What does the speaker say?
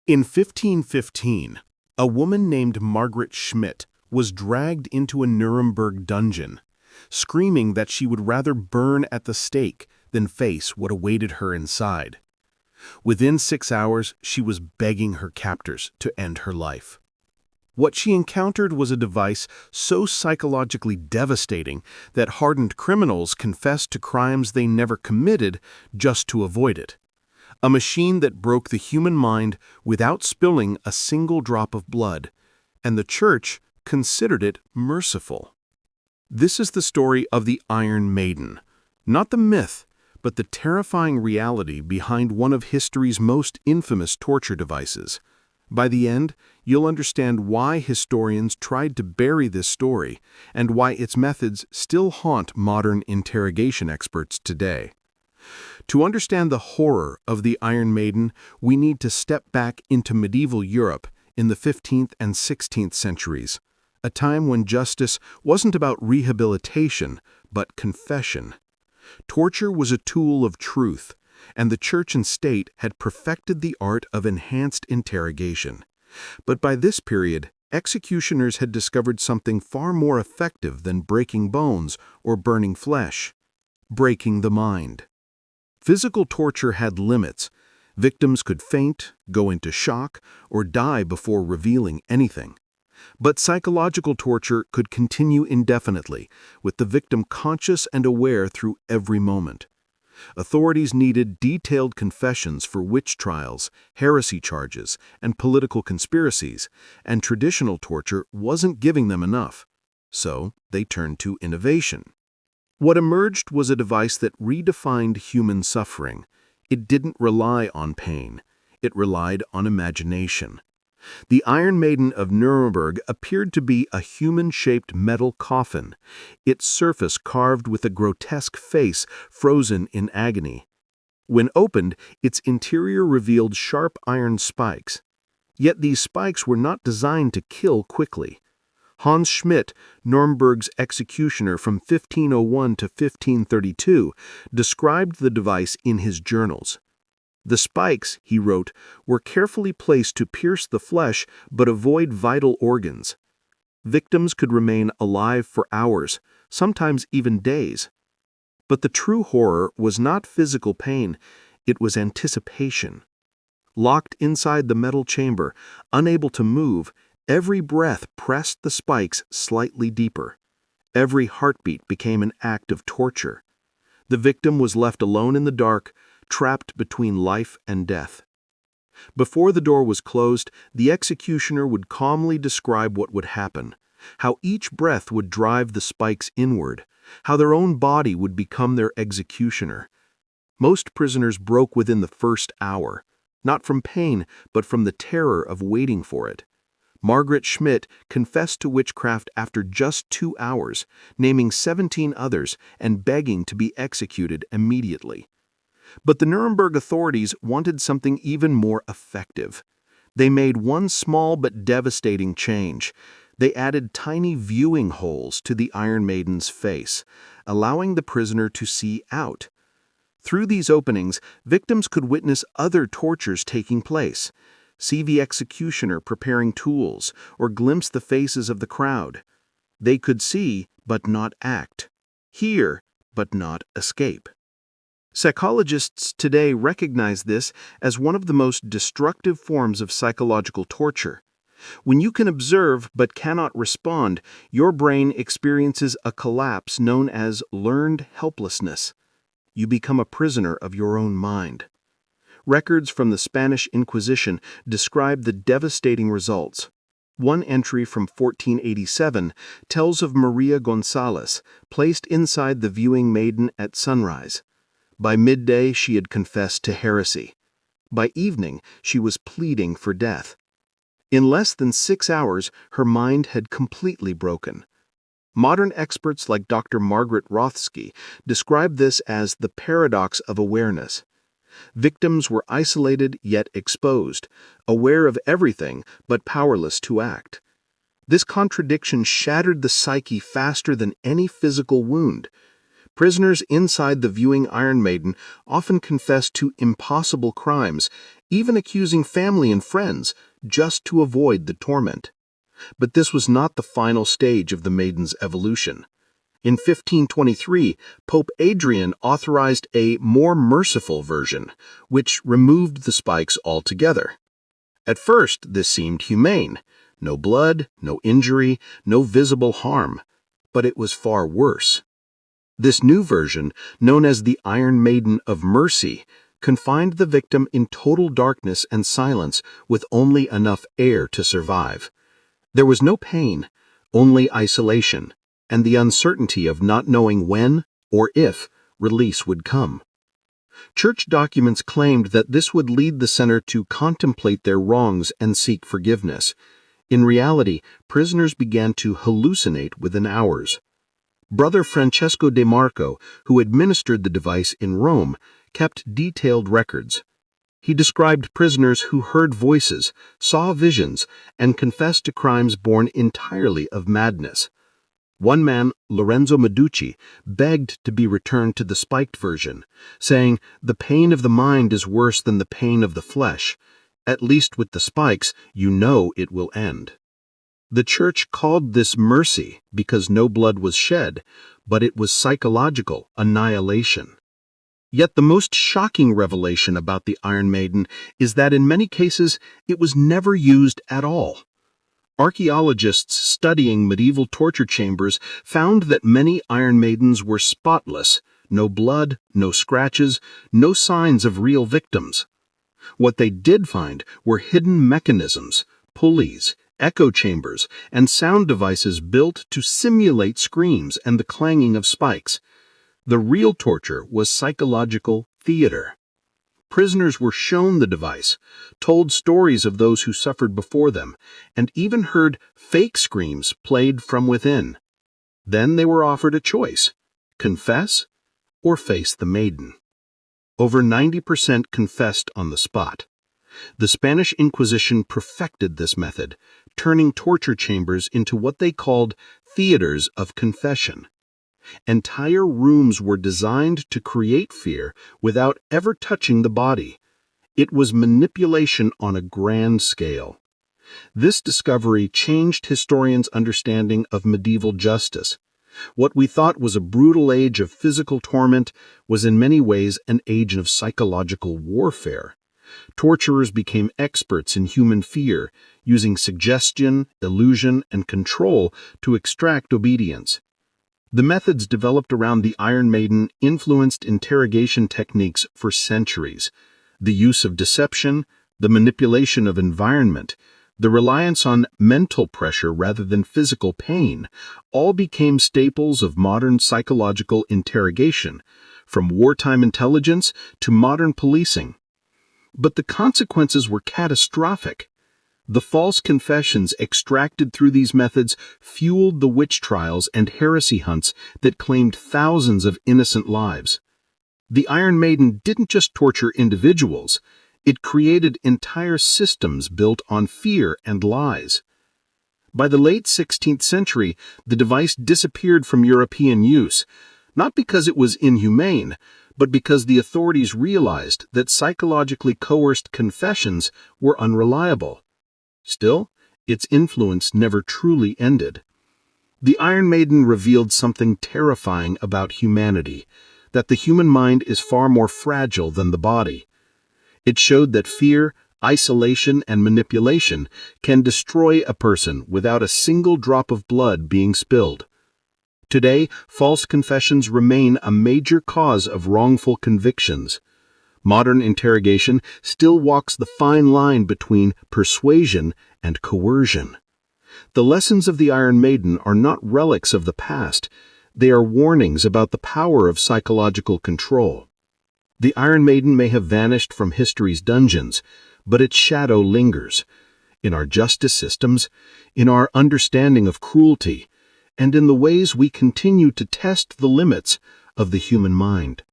In 1515, a woman named Margaret Schmidt was dragged into a Nuremberg dungeon, screaming that she would rather burn at the stake than face what awaited her inside. Within 6 hours, she was begging her captors to end her life. What she encountered was a device so psychologically devastating that hardened criminals confessed to crimes they never committed just to avoid it. A machine that broke the human mind without spilling a single drop of blood, and the Church considered it merciful. This is the story of the Iron Maiden, not the myth, but the terrifying reality behind one of history's most infamous torture devices. By the end, you'll understand why historians tried to bury this story and why its methods still haunt modern interrogation experts today. To understand the horror of the Iron Maiden, we need to step back into medieval Europe in the 15th and 16th centuries, a time when justice wasn't about rehabilitation, but confession. Torture was a tool of truth, and the Church and state had perfected the art of enhanced interrogation. But by this period, executioners had discovered something far more effective than breaking bones or burning flesh: breaking the mind. Physical torture had limits. Victims could faint, go into shock, or die before revealing anything. But psychological torture could continue indefinitely, with the victim conscious and aware through every moment. Authorities needed detailed confessions for witch trials, heresy charges, and political conspiracies, and traditional torture wasn't giving them enough. So they turned to innovation. What emerged was a device that redefined human suffering. It didn't rely on pain. It relied on imagination. The Iron Maiden of Nuremberg appeared to be a human-shaped metal coffin, its surface carved with a grotesque face frozen in agony. When opened, its interior revealed sharp iron spikes. Yet these spikes were not designed to kill quickly. Hans Schmidt, Nuremberg's executioner from 1501 to 1532, described the device in his journals. The spikes, he wrote, were carefully placed to pierce the flesh but avoid vital organs. Victims could remain alive for hours, sometimes even days. But the true horror was not physical pain, it was anticipation. Locked inside the metal chamber, unable to move, every breath pressed the spikes slightly deeper. Every heartbeat became an act of torture. The victim was left alone in the dark, trapped between life and death. Before the door was closed, the executioner would calmly describe what would happen, how each breath would drive the spikes inward, how their own body would become their executioner. Most prisoners broke within the first hour, not from pain, but from the terror of waiting for it. Margaret Schmidt confessed to witchcraft after just 2 hours, naming 17 others and begging to be executed immediately. But the Nuremberg authorities wanted something even more effective. They made one small but devastating change. They added tiny viewing holes to the Iron Maiden's face, allowing the prisoner to see out. Through these openings, victims could witness other tortures taking place, see the executioner preparing tools, or glimpse the faces of the crowd. They could see, but not act, hear, but not escape. Psychologists today recognize this as one of the most destructive forms of psychological torture. When you can observe but cannot respond, your brain experiences a collapse known as learned helplessness. You become a prisoner of your own mind. Records from the Spanish Inquisition describe the devastating results. One entry from 1487 tells of Maria Gonzalez, placed inside the viewing maiden at sunrise. By midday, she had confessed to heresy. By evening, she was pleading for death. In less than 6 hours, her mind had completely broken. Modern experts like Dr. Margaret Rothsky describe this as the paradox of awareness. Victims were isolated yet exposed, aware of everything but powerless to act. This contradiction shattered the psyche faster than any physical wound. Prisoners inside the viewing Iron Maiden often confessed to impossible crimes, even accusing family and friends, just to avoid the torment. But this was not the final stage of the Maiden's evolution. In 1523, Pope Adrian authorized a more merciful version, which removed the spikes altogether. At first, this seemed humane. No blood, no injury, no visible harm. But it was far worse. This new version, known as the Iron Maiden of Mercy, confined the victim in total darkness and silence with only enough air to survive. There was no pain, only isolation, and the uncertainty of not knowing when or if release would come. Church documents claimed that this would lead the sinner to contemplate their wrongs and seek forgiveness. In reality, prisoners began to hallucinate within hours. Brother Francesco de Marco, who administered the device in Rome, kept detailed records. He described prisoners who heard voices, saw visions, and confessed to crimes born entirely of madness. One man, Lorenzo Meducci, begged to be returned to the spiked version, saying, "The pain of the mind is worse than the pain of the flesh. At least with the spikes, you know it will end." The Church called this mercy because no blood was shed, but it was psychological annihilation. Yet the most shocking revelation about the Iron Maiden is that in many cases it was never used at all. Archaeologists studying medieval torture chambers found that many Iron Maidens were spotless, no blood, no scratches, no signs of real victims. What they did find were hidden mechanisms, pulleys, echo chambers, and sound devices built to simulate screams and the clanging of spikes. The real torture was psychological theater. Prisoners were shown the device, told stories of those who suffered before them, and even heard fake screams played from within. Then they were offered a choice: confess or face the Maiden. Over 90% confessed on the spot. The Spanish Inquisition perfected this method, turning torture chambers into what they called theaters of confession. Entire rooms were designed to create fear without ever touching the body. It was manipulation on a grand scale. This discovery changed historians' understanding of medieval justice. What we thought was a brutal age of physical torment was in many ways an age of psychological warfare. Torturers became experts in human fear, using suggestion, illusion, and control to extract obedience. The methods developed around the Iron Maiden influenced interrogation techniques for centuries. The use of deception, the manipulation of environment, the reliance on mental pressure rather than physical pain, all became staples of modern psychological interrogation, from wartime intelligence to modern policing. But the consequences were catastrophic. The false confessions extracted through these methods fueled the witch trials and heresy hunts that claimed thousands of innocent lives. The Iron Maiden didn't just torture individuals, it created entire systems built on fear and lies. By the late 16th century, the device disappeared from European use, not because it was inhumane, but because the authorities realized that psychologically coerced confessions were unreliable. Still, its influence never truly ended. The Iron Maiden revealed something terrifying about humanity, that the human mind is far more fragile than the body. It showed that fear, isolation, and manipulation can destroy a person without a single drop of blood being spilled. Today, false confessions remain a major cause of wrongful convictions. Modern interrogation still walks the fine line between persuasion and coercion. The lessons of the Iron Maiden are not relics of the past. They are warnings about the power of psychological control. The Iron Maiden may have vanished from history's dungeons, but its shadow lingers in our justice systems, in our understanding of cruelty, and in the ways we continue to test the limits of the human mind.